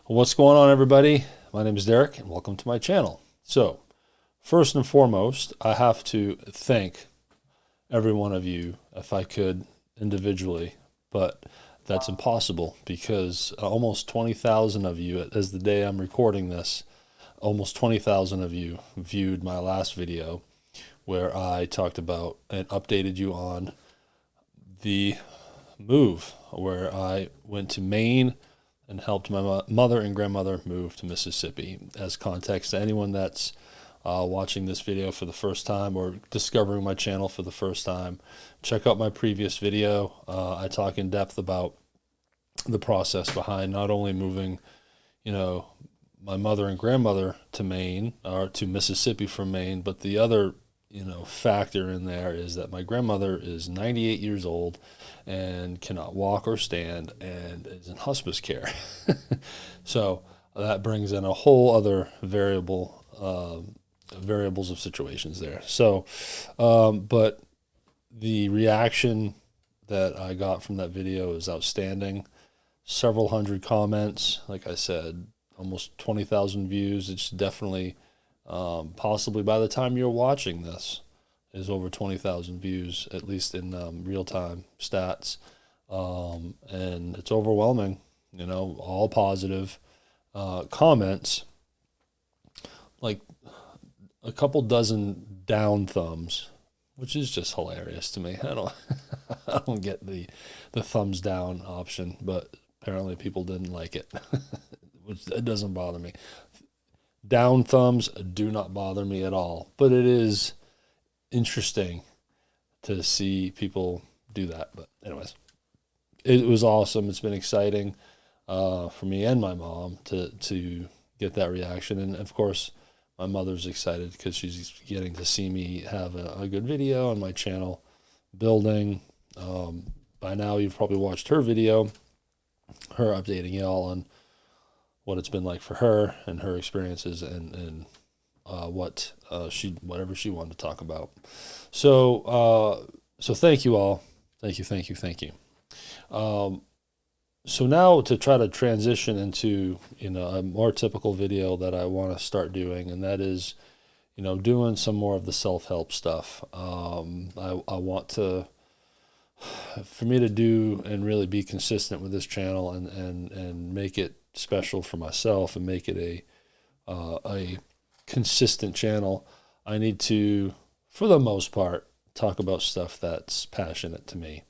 What's going on, everybody? My name is Derek, and welcome to my channel. So, first and foremost, I have to thank every one of you if I could individually, but that's impossible because almost 20,000 of you, as the day I'm recording this, almost 20,000 of you viewed my last video where I talked about and updated you on the move, where I went to Maine and helped my mother and grandmother move to Mississippi. As context to anyone that's watching this video for the first time or discovering my channel for the first time, check out my previous video. I talk in depth about the process behind not only moving, my mother and grandmother to Maine or to Mississippi from Maine, but the other factor in there is that my grandmother is 98 years old and cannot walk or stand and is in hospice care. So that brings in a whole other variables of situations there. So, but the reaction that I got from that video is outstanding. Several hundred comments, like I said, almost 20,000 views. It's definitely possibly by the time you're watching this is over 20,000 views, at least in real-time stats. And it's overwhelming, all positive comments, like a couple dozen down thumbs, which is just hilarious to me. I don't get the thumbs down option, but apparently people didn't like it, which it doesn't bother me. Down thumbs do not bother me at all, but it is interesting to see people do that. But anyways, it was awesome. It's been exciting for me and my mom to get that reaction. And of course, my mother's excited because she's getting to see me have a good video on my channel building. By now, you've probably watched her video, her updating y'all on what it's been like for her and her experiences and whatever she wanted to talk about. So thank you all. Thank you. So now to try to transition into, a more typical video that I want to start doing, and that is, doing some more of the self-help stuff. I want for me to do and really be consistent with this channel and make it special for myself and make it a consistent channel, I need to, for the most part, talk about stuff that's passionate to me.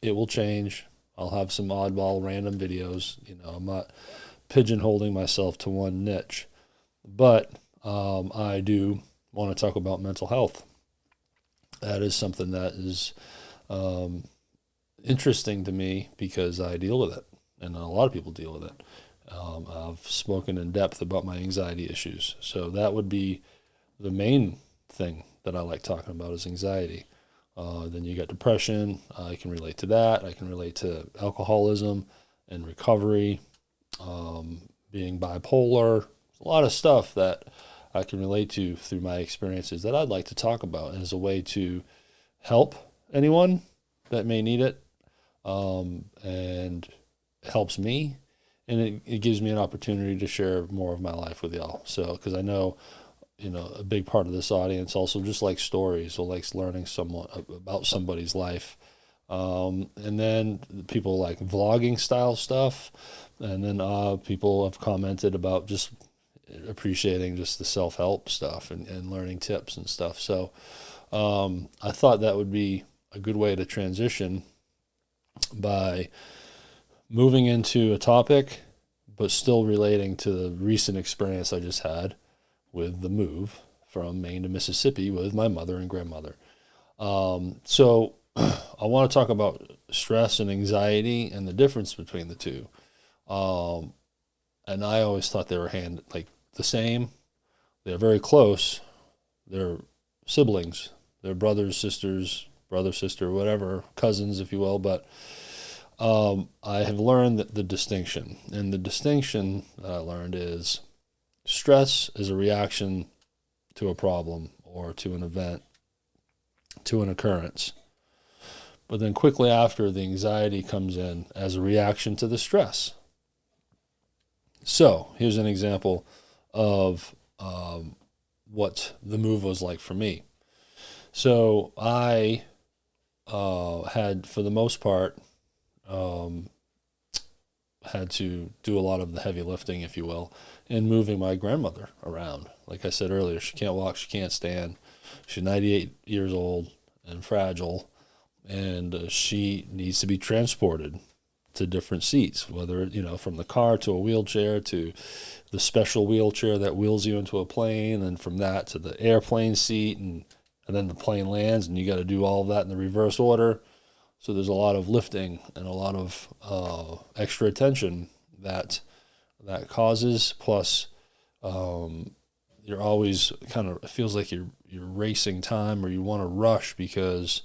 It will change. I'll have some oddball random videos. I'm not pigeonholing myself to one niche, but I do want to talk about mental health. That is something that is interesting to me because I deal with it, and a lot of people deal with it. I've spoken in depth about my anxiety issues. So that would be the main thing that I like talking about is anxiety. Then you got depression. I can relate to that. I can relate to alcoholism and recovery, being bipolar. A lot of stuff that I can relate to through my experiences that I'd like to talk about as a way to help anyone that may need it, and helps me. And it gives me an opportunity to share more of my life with y'all. So, because I know, a big part of this audience also just likes stories or likes learning about somebody's life. And then people like vlogging style stuff. And then people have commented about just appreciating just the self-help stuff and learning tips and stuff. So I thought that would be a good way to transition by moving into a topic, but still relating to the recent experience I just had with the move from Maine to Mississippi with my mother and grandmother. So I want to talk about stress and anxiety and the difference between the two. And I always thought they were the same. They're very close. They're siblings. They're brothers, sisters, brother, sister, whatever, cousins, if you will. But I have learned that the distinction, and the distinction that I learned is stress is a reaction to a problem or to an event, to an occurrence. But then quickly after, the anxiety comes in as a reaction to the stress. So here's an example of what the move was like for me. So I had, for the most part, um, had to do a lot of the heavy lifting, if you will, in moving my grandmother around. Like I said earlier, she can't walk, she can't stand. She's 98 years old and fragile, and she needs to be transported to different seats, whether, from the car to a wheelchair to the special wheelchair that wheels you into a plane, and from that to the airplane seat, and then the plane lands, and you got to do all of that in the reverse order. So there's a lot of lifting and a lot of extra attention that causes. Plus, you're always kind of, it feels like you're racing time, or you want to rush because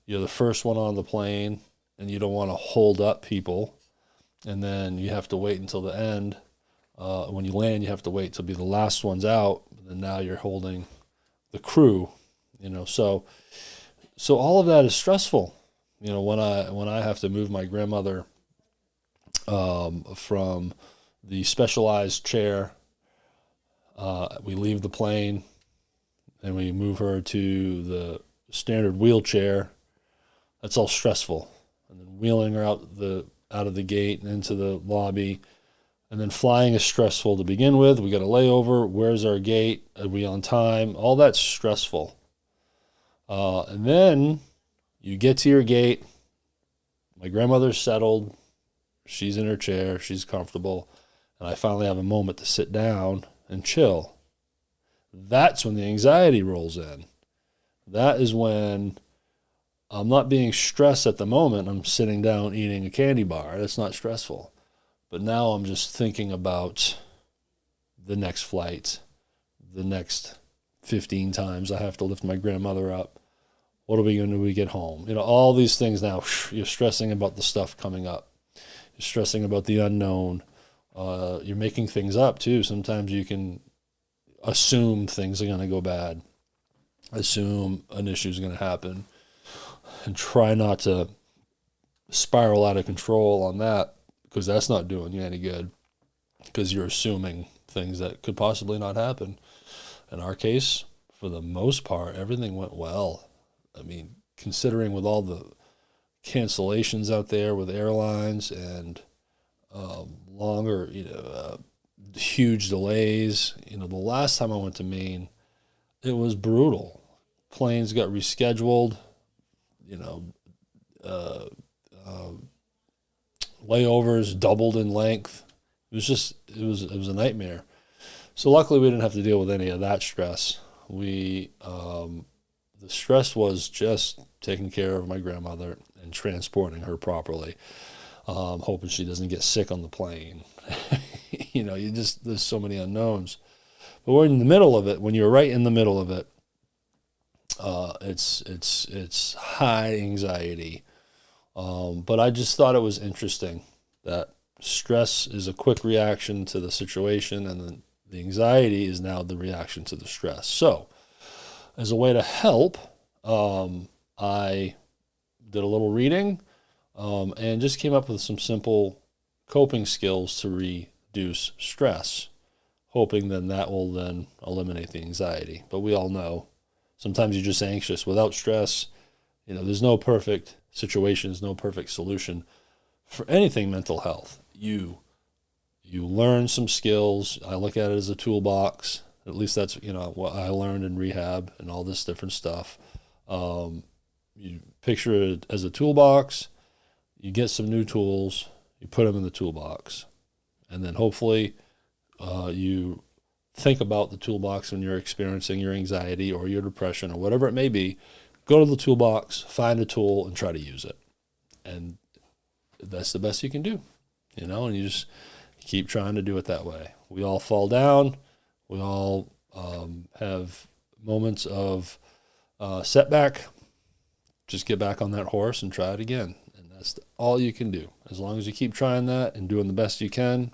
you're the first one on the plane, and you don't want to hold up people, and then you have to wait until the end. When you land, you have to wait to be the last ones out, and now you're holding the crew. So all of that is stressful. When I have to move my grandmother from the specialized chair, we leave the plane and we move her to the standard wheelchair. That's all stressful. And then wheeling her out of the gate and into the lobby, and then flying is stressful to begin with. We got a layover. Where's our gate? Are we on time? All that's stressful. And then you get to your gate. My grandmother's settled. She's in her chair. She's comfortable. And I finally have a moment to sit down and chill. That's when the anxiety rolls in. That is when I'm not being stressed at the moment. I'm sitting down eating a candy bar. That's not stressful. But now I'm just thinking about the next flight, the next 15 times I have to lift my grandmother up. What are we going to do when we get home? All these things now, you're stressing about the stuff coming up. You're stressing about the unknown. You're making things up too. Sometimes you can assume things are going to go bad, assume an issue is going to happen, and try not to spiral out of control on that, because that's not doing you any good, because you're assuming things that could possibly not happen. In our case, for the most part, everything went well. I mean, considering with all the cancellations out there with airlines and longer, huge delays. The last time I went to Maine, it was brutal. Planes got rescheduled. Layovers doubled in length. It was a nightmare. So luckily we didn't have to deal with any of that stress. The stress was just taking care of my grandmother and transporting her properly, hoping she doesn't get sick on the plane. There's so many unknowns. But we're in the middle of it. When you're right in the middle of it, it's high anxiety. But I just thought it was interesting that stress is a quick reaction to the situation, and then the anxiety is now the reaction to the stress. So, as a way to help, I did a little reading and just came up with some simple coping skills to reduce stress, hoping then that will then eliminate the anxiety. But we all know sometimes you're just anxious. Without stress, there's no perfect situations, no perfect solution for anything mental health. You learn some skills. I look at it as a toolbox. At least that's what I learned in rehab and all this different stuff. You picture it as a toolbox. You get some new tools. You put them in the toolbox, and then hopefully you think about the toolbox when you're experiencing your anxiety or your depression or whatever it may be. Go to the toolbox, find a tool, and try to use it. And that's the best you can do, and you just keep trying to do it that way. We all fall down. We all have moments of setback. Just get back on that horse and try it again. And that's all you can do. As long as you keep trying that and doing the best you can,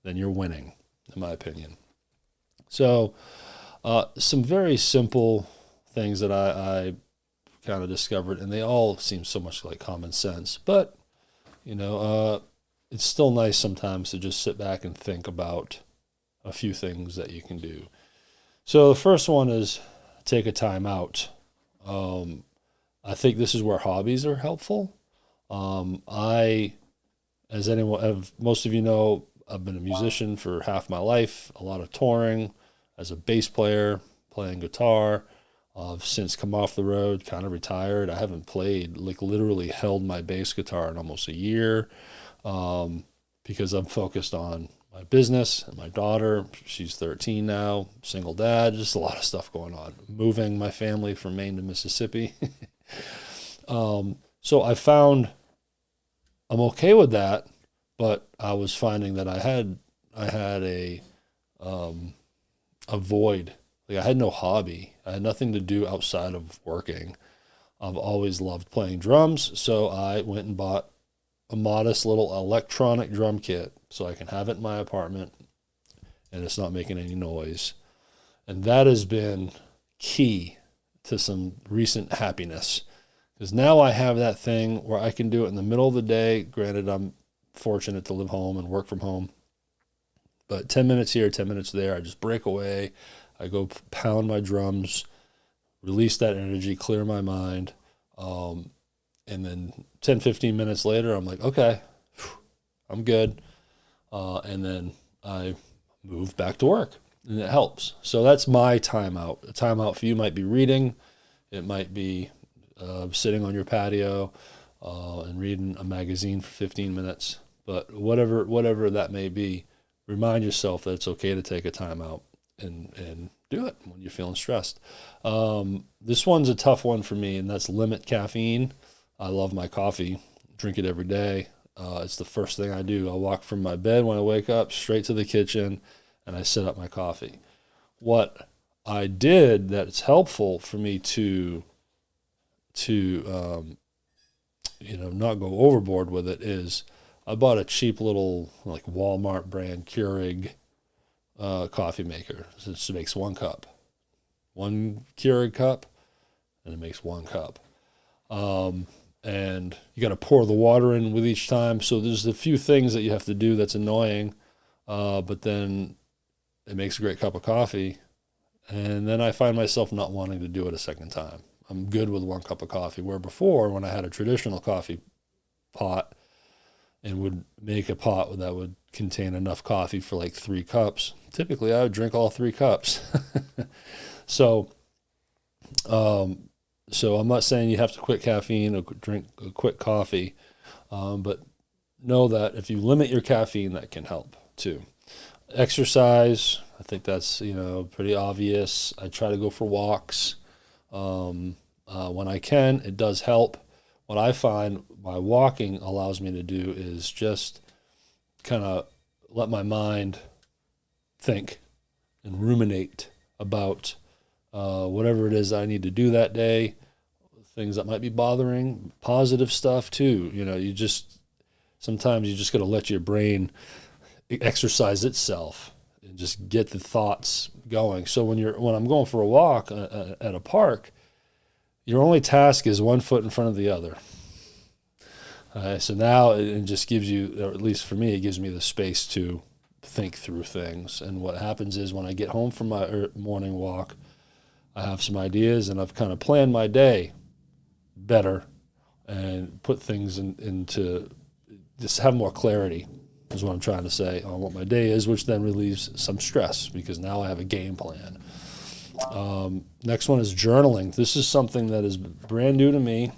then you're winning, in my opinion. So some very simple things that I kind of discovered, and they all seem so much like common sense. But, it's still nice sometimes to just sit back and think about a few things that you can do. So the first one is take a time out. I think this is where hobbies are helpful. I, as anyone, as most of you know, I've been a musician for half my life, a lot of touring as a bass player, playing guitar. I've since come off the road, kind of retired. I haven't played, like literally held my bass guitar in almost a year, because I'm focused on my business and my daughter. She's 13 now, single dad, just a lot of stuff going on. Moving my family from Maine to Mississippi. So I found I'm okay with that, but I was finding that I had a void. Like I had no hobby. I had nothing to do outside of working. I've always loved playing drums, so I went and bought a modest little electronic drum kit so I can have it in my apartment and it's not making any noise. And that has been key to some recent happiness because now I have that thing where I can do it in the middle of the day. Granted, I'm fortunate to live home and work from home, but 10 minutes here, 10 minutes there, I just break away. I go pound my drums, release that energy, clear my mind. And then 10, 15 minutes later, I'm like, okay, I'm good. And then I move back to work and it helps. So that's my timeout. A timeout for you might be reading. It might be sitting on your patio and reading a magazine for 15 minutes. But whatever that may be, remind yourself that it's okay to take a timeout and do it when you're feeling stressed. This one's a tough one for me, and that's limit caffeine. I love my coffee, drink it every day. It's the first thing I do. I walk from my bed when I wake up straight to the kitchen and I set up my coffee. What I did that's helpful for me to not go overboard with it is I bought a cheap little like Walmart brand Keurig coffee maker. So it makes one Keurig cup, and it makes one cup. And you got to pour the water in with each time. So there's a few things that you have to do that's annoying, but then it makes a great cup of coffee. And then I find myself not wanting to do it a second time. I'm good with one cup of coffee, where before when I had a traditional coffee pot and would make a pot that would contain enough coffee for like 3 cups, typically I would drink all 3 cups. So I'm not saying you have to quit caffeine or drink a quick coffee, but know that if you limit your caffeine, that can help too. Exercise, I think that's pretty obvious. I try to go for walks when I can. It does help. What I find my walking allows me to do is just kind of let my mind think and ruminate about whatever it is I need to do that day, things that might be bothering, positive stuff too. Sometimes you just got to let your brain exercise itself and just get the thoughts going. So when I'm going for a walk at a park, your only task is one foot in front of the other. So now it just gives you, or at least for me, it gives me the space to think through things. And what happens is when I get home from my morning walk, I have some ideas and I've kind of planned my day better and put things into just have more clarity is what I'm trying to say on what my day is, which then relieves some stress because now I have a game plan. Next one is journaling. This is something that is brand new to me.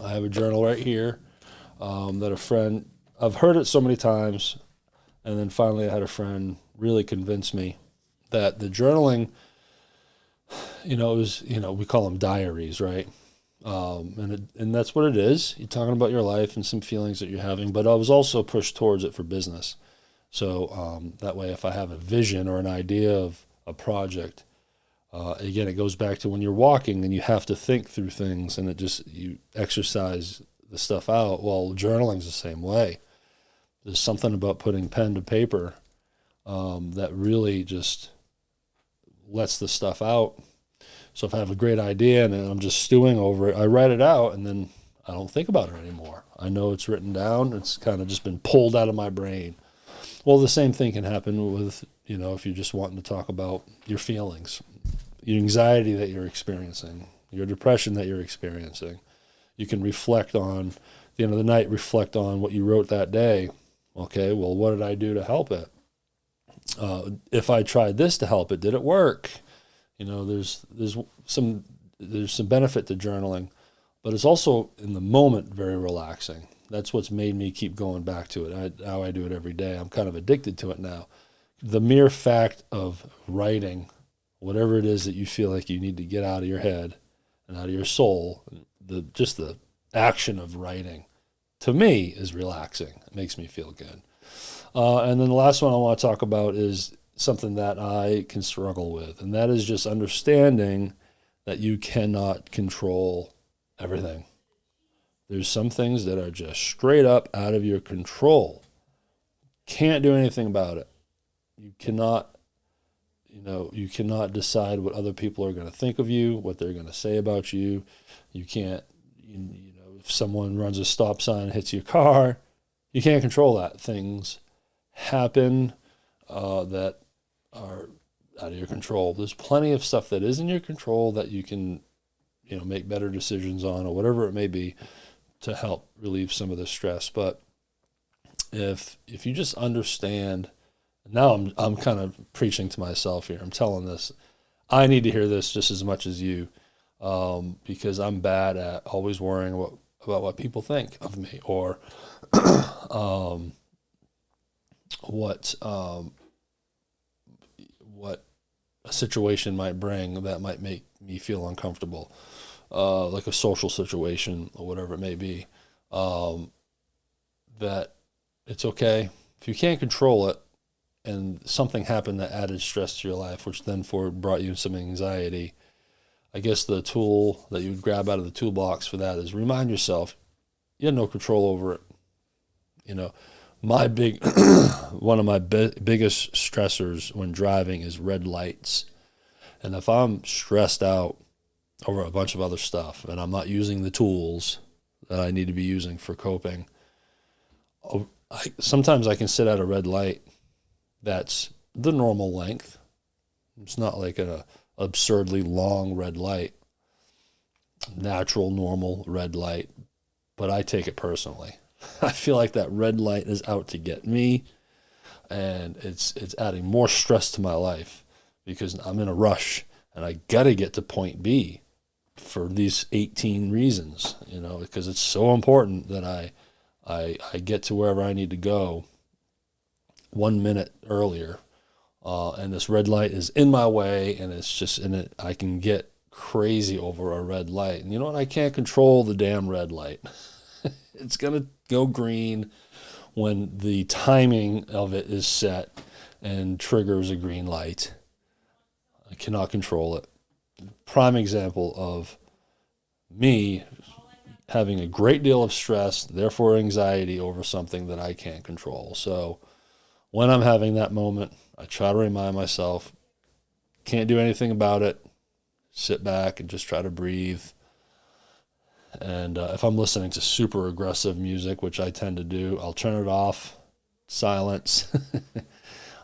I have a journal right here that a friend, I've heard it so many times, and then finally I had a friend really convince me that the journaling, it was, we call them diaries, right? And that's what it is. You're talking about your life and some feelings that you're having, but I was also pushed towards it for business. So that way, if I have a vision or an idea of a project, again, it goes back to when you're walking and you have to think through things and you exercise the stuff out. Well, journaling's the same way. There's something about putting pen to paper that really just lets the stuff out. So if I have a great idea and I'm just stewing over it, I write it out and then I don't think about it anymore. I know it's written down. It's kind of just been pulled out of my brain. Well, the same thing can happen with, if you're just wanting to talk about your feelings, your anxiety that you're experiencing, your depression that you're experiencing. You can reflect on, at the end of the night, reflect on what you wrote that day. Okay, well, what did I do to help it? If I tried this to help it, did it work? There's some benefit to journaling, but it's also in the moment very relaxing. That's what's made me keep going back to it. How I do it every day. I'm kind of addicted to it now. The mere fact of writing whatever it is that you feel like you need to get out of your head and out of your soul, just the action of writing, to me, is relaxing. It makes me feel good. And then the last one I want to talk about is something that I can struggle with, and that is just understanding that you cannot control everything. There's some things that are just straight up out of your control. Can't do anything about it. You cannot decide what other people are going to think of you, what they're going to say about you. You can't, if someone runs a stop sign and hits your car, you can't control that. Things happen that are out of your control. There's plenty of stuff that is in your control that you can, make better decisions on, or whatever it may be, to help relieve some of the stress. But if you just understand, now I'm kind of preaching to myself here. I'm telling this. I need to hear this just as much as you, because I'm bad at always worrying about what people think of me, or what a situation might bring that might make me feel uncomfortable, like a social situation or whatever it may be. That it's okay if you can't control it, and something happened that added stress to your life, which then brought you some anxiety. I guess the tool that you would grab out of the toolbox for that is remind yourself you had no control over it. One of my biggest stressors when driving is red lights. And if I'm stressed out over a bunch of other stuff and I'm not using the tools that I need to be using for coping, sometimes I can sit at a red light that's the normal length. It's not like an absurdly long red light, natural, normal red light, but I take it personally. I feel like that red light is out to get me, and it's adding more stress to my life because I'm in a rush and I got to get to point B for these 18 reasons, because it's so important that I get to wherever I need to go 1 minute earlier, and this red light is in my way, and it's just in it. I can get crazy over a red light, and you know what? I can't control the damn red light. It's gonna go green when the timing of it is set and triggers a green light. I cannot control it. Prime example of me having a great deal of stress, therefore anxiety over something that I can't control. So when I'm having that moment, I try to remind myself, can't do anything about it. Sit back and just try to breathe. And if I'm listening to super aggressive music, which I tend to do, I'll turn it off, silence,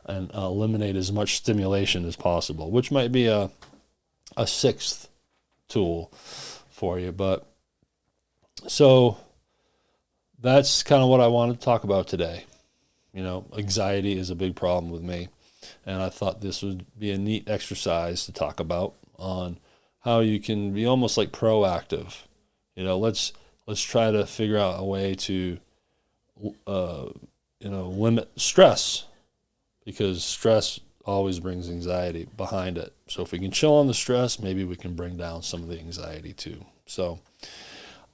and eliminate as much stimulation as possible, which might be a sixth tool for you. But so that's kind of what I wanted to talk about today. Anxiety is a big problem with me, and I thought this would be a neat exercise to talk about on how you can be almost like proactive. Let's try to figure out a way to limit stress, because stress always brings anxiety behind it. So if we can chill on the stress, maybe we can bring down some of the anxiety too. So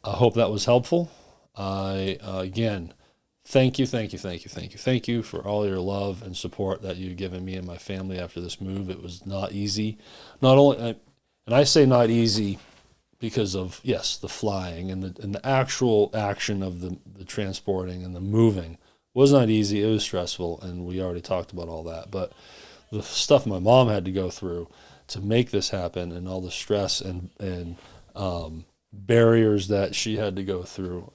I hope that was helpful. Again, thank you for all your love and support that you've given me and my family after this move. It was not easy. Not only, and I say not easy because of, yes, the flying and the actual action of the transporting and the moving was not easy. It was stressful, and we already talked about all that. But the stuff my mom had to go through to make this happen, and all the stress and barriers that she had to go through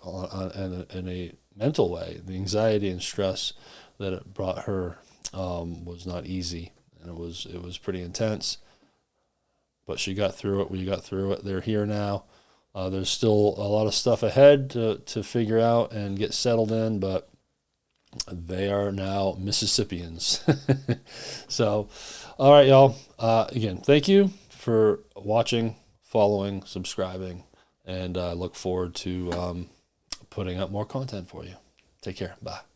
in a mental way. The anxiety and stress that it brought her was not easy, and it was pretty intense. But she got through it. We got through it. They're here now. There's still a lot of stuff ahead to figure out and get settled in, but they are now Mississippians. So, all right, y'all. Again, thank you for watching, following, subscribing, and I look forward to putting up more content for you. Take care. Bye.